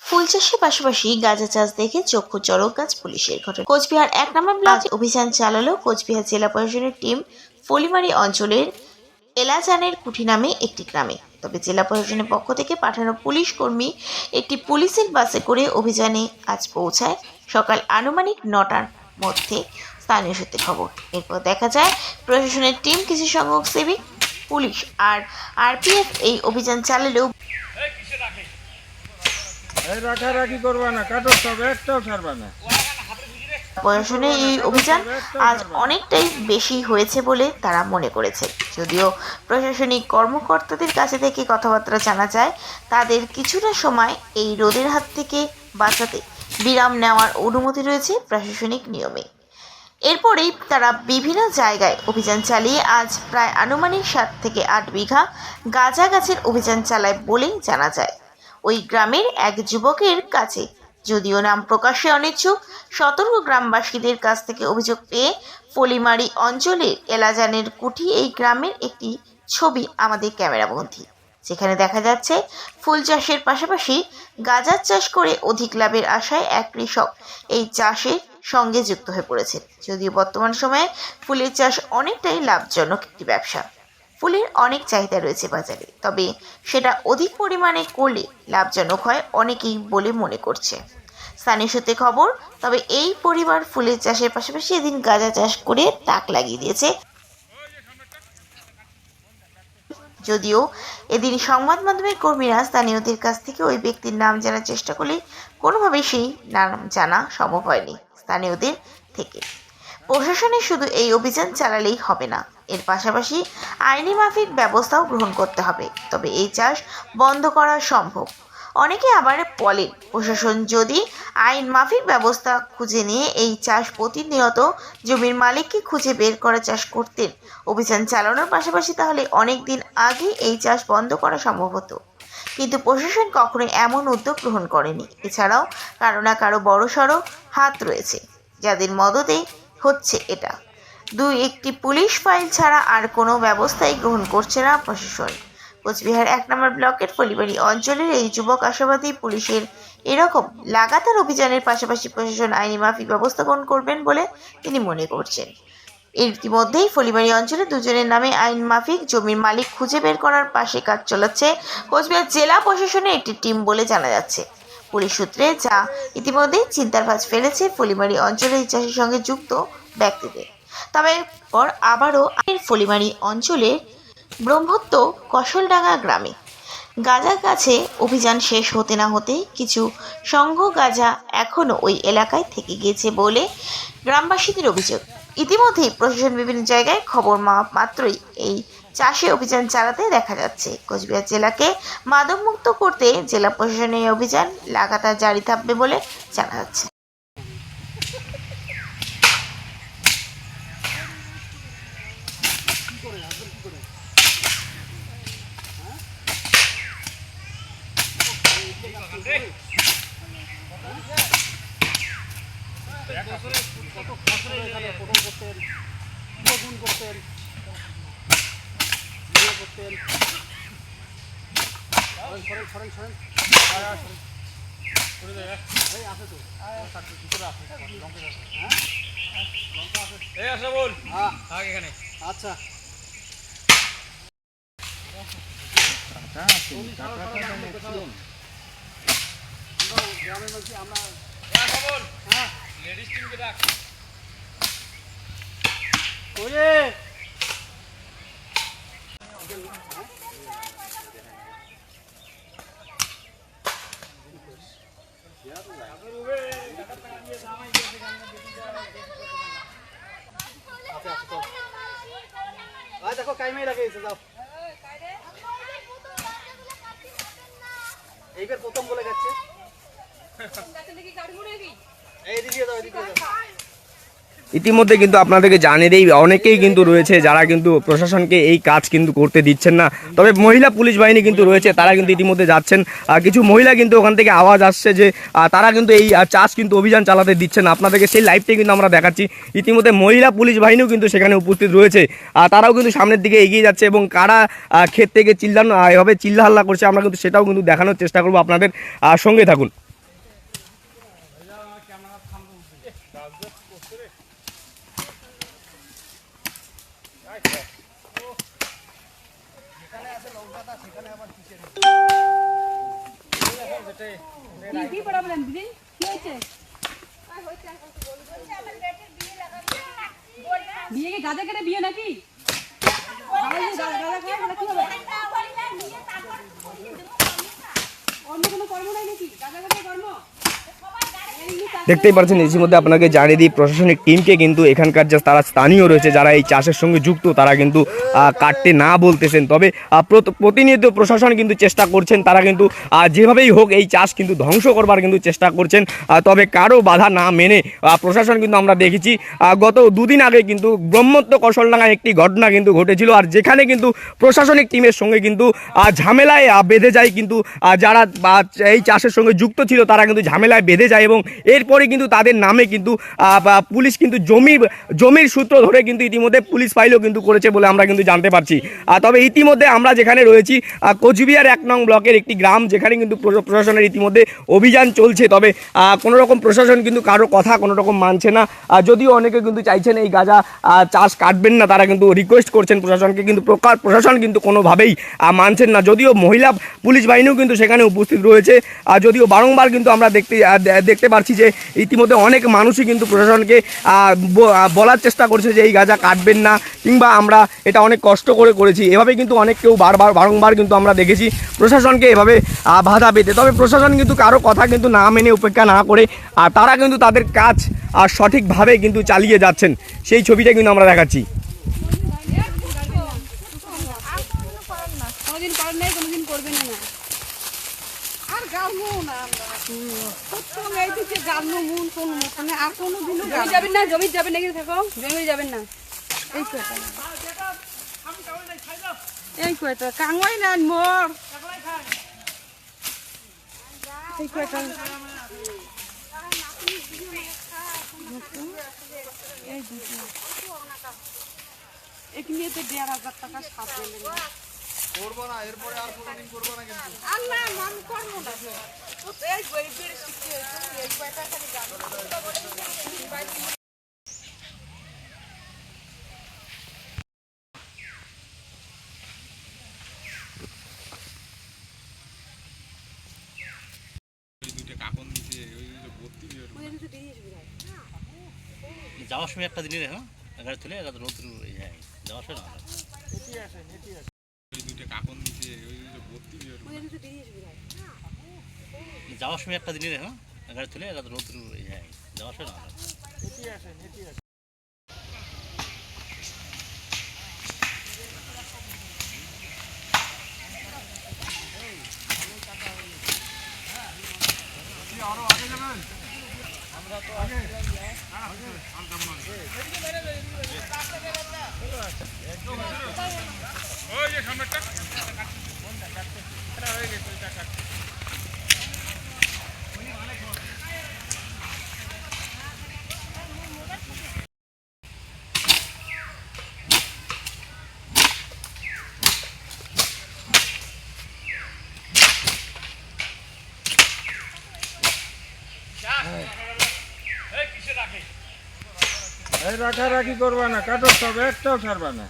ফুল চাষের পাশাপাশি গাঁজা চাষ দেখে চক্ষু চড়ক গাছ পুলিশের। ঘটনা কোচবিহার 1 নম্বর ব্লক অভিযান চালালো কোচবিহার জেলা প্রশাসনের টিম ফলিমারি অঞ্চলের এলাজানের কুঠি নামে একটি গ্রামে। তবে জেলা প্রশাসনের পক্ষ থেকে পাঠানো পুলিশ কর্মী একটি পুলিশের বাসে করে অভিযানে আজ পৌঁছায় সকাল আনুমানিক 9টার মধ্যে স্থানীয় সূত্রে খবর। এরপর দেখা যায় প্রশাসনের টিম কিছু সংখ্যক সিভিক পুলিশ আর আরপিএফ এই অভিযান চালালেও রাখারাখি করবা না, কাটো সব একটাও ছাড়বা না। প্রশাসনের এই অভিযান আজ অনেকটাই বেশি হয়েছে বলে তারা মনে করেছে। যদিও প্রশাসনিক কর্মকর্তাদের কাছে থেকে কথাবার্তা জানা যায় তাদের কিছুটা সময় এই রোদের হাত থেকে বাঁচাতে বিরাম নেওয়ার অনুমতি রয়েছে প্রশাসনিক নিয়মে। এরপরেই তারা বিভিন্ন জায়গায় অভিযান চালিয়ে আজ প্রায় আনুমানিক 7 থেকে 8 বিঘা গাঁজা গাছের অভিযান চালায় বলেই জানা যায়। ওই গ্রামের এক যুবকের কাছে যদিও নাম প্রকাশে অনিচ্ছুক সতর্ক গ্রামবাসীদের কাছ থেকে অভিযোগ পেয়ে ফলিমারি অঞ্চলের এলাজানের কুঠি এই গ্রামের একটি ছবি আমাদের ক্যামেরাবন্দী, যেখানে দেখা যাচ্ছে ফুল চাষের পাশাপাশি গাঁজার চাষ করে অধিক লাভের আশায় এক কৃষক এই চাষের সঙ্গে যুক্ত হয়ে পড়েছে। যদিও বর্তমান সময়ে ফুলের চাষ অনেকটাই লাভজনক একটি ব্যবসা। ফুলের অনেক চাহিদা রয়েছে বাজারে, তবে সেটা অধিক পরিমাণে করলে লাভজনক হয় অনেকেই বলে মনে করছে স্থানীয় সূত্রে খবর। তবে এই পরিবার ফুলের চাষের পাশাপাশি এদিন গাঁজা চাষ করে তাক লাগিয়ে দিয়েছে। যদিও এদিন সংবাদ মাধ্যমের কর্মীরা স্থানীয়দের কাছ থেকে ওই ব্যক্তির নাম জানার চেষ্টা করলে কোনোভাবেই সেই নাম জানা সম্ভব হয়নি স্থানীয়দের থেকে। প্রশাসনের শুধু এই অভিযান চালালেই হবে না, এর পাশাপাশি আইনি মাফিক ব্যবস্থাও গ্রহণ করতে হবে, তবে এই চাষ বন্ধ করা সম্ভব। অনেকে আবার বলেন প্রশাসন যদি আইন মাফিক ব্যবস্থা খুঁজে নিয়ে এই চাষ প্রতিনিয়ত জমির মালিককে খুঁজে বের করে চাষ করতেন অভিযান চালানোর পাশাপাশি, তাহলে অনেক দিন আগে এই চাষ বন্ধ করা সম্ভব হতো। কিন্তু প্রশাসন কখনোই এমন উদ্যোগ গ্রহণ করেনি। এছাড়াও কারো না কারো বড়সড় হাত রয়েছে যাদের মদতেই হচ্ছে এটা। একটি পুলিশ ফাইল ছাড়া আর কোনো ব্যবস্থাই গ্রহণ করছে না প্রশাসন। কোচবিহার 1 নম্বর ব্লকের ফলিমারি অঞ্চলের এই যুবক আশাবাদী পুলিশের এরকম লাগাতার অভিযানের পাশাপাশি প্রশাসন আইনি মাফিক ব্যবস্থা গ্রহণ করবেন বলে তিনি মনে করছেন। ইতিমধ্যেই ফলিমারি অঞ্চলে দুজনের নামে আইন মাফিক জমির মালিক খুঁজে বের করার পাশে কাজ চালাচ্ছে কোচবিহার জেলা প্রশাসনের একটি টিম বলে জানা যাচ্ছে পুলিশ সূত্রে, যা ইতিমধ্যেই চিন্তার ভাঁজ ফেলেছে ফলিমারি অঞ্চলের এই চাষের সঙ্গে যুক্ত ব্যক্তিদের। তবে পর আবারও ফলিমারি অঞ্চলের ব্রহ্মত্ব কসলডাঙ্গা গ্রামে গাঁজা গাছে অভিযান শেষ হতে না হতেই কিছু সংঘ গাঁজা এখনও ওই এলাকায় থেকে গিয়েছে বলে গ্রামবাসীদের অভিযোগ। ইতিমধ্যেই প্রশাসন বিভিন্ন জায়গায় খবর মাত্রই এই চাষে অভিযান চালাতে দেখা যাচ্ছে। কোচবিহার জেলাকে মাদকমুক্ত করতে জেলা প্রশাসনের এই অভিযান লাগাতার জারি থাকবে বলে জানা যাচ্ছে। আচ্ছা গ্রামের মধ্যে আমরা লেডিস টিমকে ডাক ওরে দেখো কাইমে লাগিয়েছে, যাও এইবার প্রথম বলে গেছে এই দিকে দাও, এদিকে দাও। ইতিমধ্যে কিন্তু আপনাদেরকে জানিয়ে দেই অনেকেই কিন্তু রয়েছে যারা কিন্তু প্রশাসনকে এই কাজ কিন্তু করতে দিচ্ছেন না। তবে মহিলা পুলিশ বাহিনী কিন্তু রয়েছে, তারা কিন্তু ইতিমধ্যে যাচ্ছেন। কিছু মহিলা কিন্তু ওখান থেকে আওয়াজ আসছে যে তারা কিন্তু এই চাষ কিন্তু অভিযান চালাতে দিচ্ছেন না। আপনাদেরকে সেই লাইভটাই কিন্তু আমরা দেখাচ্ছি। ইতিমধ্যে মহিলা পুলিশ বাহিনীও কিন্তু সেখানে উপস্থিত রয়েছে, তারাও কিন্তু সামনের দিকে এগিয়ে যাচ্ছে এবং কারা ক্ষেত থেকে এভাবে চিল্লাহাল্লা করছে আমরা কিন্তু সেটাও কিন্তু দেখানোর চেষ্টা করবো। আপনাদের সঙ্গে থাকুন। কি প্রবলেম দিদি কি হয়েছে বিয়ে কি গাঁজা কেটে বিয়ে নাকি অন্য কোনো কর্ম নাই নাকি গাঁজা কেটে কর্ম দেখতেই পাচ্ছেন ইতিমধ্যে আপনাকে জানিয়ে দিই প্রশাসনিক টিমকে কিন্তু এখানকার যে তারা স্থানীয় রয়েছে যারা এই চাষের সঙ্গে যুক্ত তারা কিন্তু কাটতে না বলতেছেন। তবে প্রতিনিয়ত প্রশাসন কিন্তু চেষ্টা করছেন, তারা কিন্তু যেভাবেই হোক এই চাষ কিন্তু ধ্বংস করবার কিন্তু চেষ্টা করছেন। তবে কারো বাধা না মেনে প্রশাসন কিন্তু আমরা দেখেছি গত দুদিন আগে কিন্তু ব্রহ্মত্ব কৌশলডাঙ্গায় একটি ঘটনা কিন্তু ঘটেছিল, আর যেখানে কিন্তু প্রশাসনিক টিমের সঙ্গে কিন্তু ঝামেলায় বেঁধে যায় কিন্তু যারা এই চাষের সঙ্গে যুক্ত ছিল তারা কিন্তু ঝামেলায় বেঁধে যায় এবং এরপরে কিন্তু তাদের নামে কিন্তু পুলিশ কিন্তু জমির সূত্র ধরে কিন্তু ইতিমধ্যে পুলিশ ফাইলও কিন্তু করেছে বলে আমরা কিন্তু জানতে পারছি। তবে ইতিমধ্যে আমরা যেখানে রয়েছি কোচবিহার 1 নং ব্লকের একটি গ্রাম, যেখানে কিন্তু প্রশাসনের ইতিমধ্যে অভিযান চলছে। তবে কোনো রকম প্রশাসন কিন্তু কারো কথা কোনো রকম মানছে না, যদিও অনেকে কিন্তু চাইছেন এই গাঁজা চাষ কাটবেন না, তারা কিন্তু রিকোয়েস্ট করছেন প্রশাসনকে, কিন্তু প্রশাসন কিন্তু কোনোভাবেই মানছেন না। যদিও মহিলা পুলিশ বাহিনীও কিন্তু সেখানে উপস্থিত রয়েছে, যদিও বারংবার কিন্তু আমরা দেখতে পাচ্ছি যে ইতিমধ্যে অনেক মানুষই কিন্তু প্রশাসনকে বলার চেষ্টা করছে যে এই গাঁজা কাটবেন না, কিংবা আমরা এটা অনেক কষ্ট করে করেছি, এভাবে কিন্তু অনেক কেউ বারংবার কিন্তু আমরা দেখেছি প্রশাসনকে এভাবে বাধা পেতে। তবে প্রশাসন কিন্তু কারো কথা কিন্তু না মেনে উপেক্ষা না করে তারা কিন্তু তাদের কাজ সঠিকভাবে কিন্তু চালিয়ে যাচ্ছেন, সেই ছবিটা কিন্তু আমরা দেখাচ্ছি। কোনোদিন করেন নাই কোনোদিন করবেন না আর গালমু না আমরা প্রথম এই থেকে গালমু মুন কোন মানে আর কোনো দিনও জমি যাবেন না, জমি যাবেন নাকি থাকো জমি যাবেন না এই কয়টা কাঙ্গাই না মোর এই কয়টা এই দুটো এখানে তো 1,500 টাকা সাপ পেলেন না করবো না, এরপরে আর কোনোদিন করবো না কিন্তু। আল্লাহ মান করব না তো এই গরিবের শিখতে এই কয়টা খালি গান যাওয়ার সময় একটা দিনের হ্যাঁ গাড়ি তুলে নতুন যাওয়ার সময় না যাওয়ার সময় একটা দিনের হ্যাঁ গাড়ি তুলে নতুন যাওয়ার সময় না রাখারাখি করবা না, কাটো সব একটাও ছাড়বা না।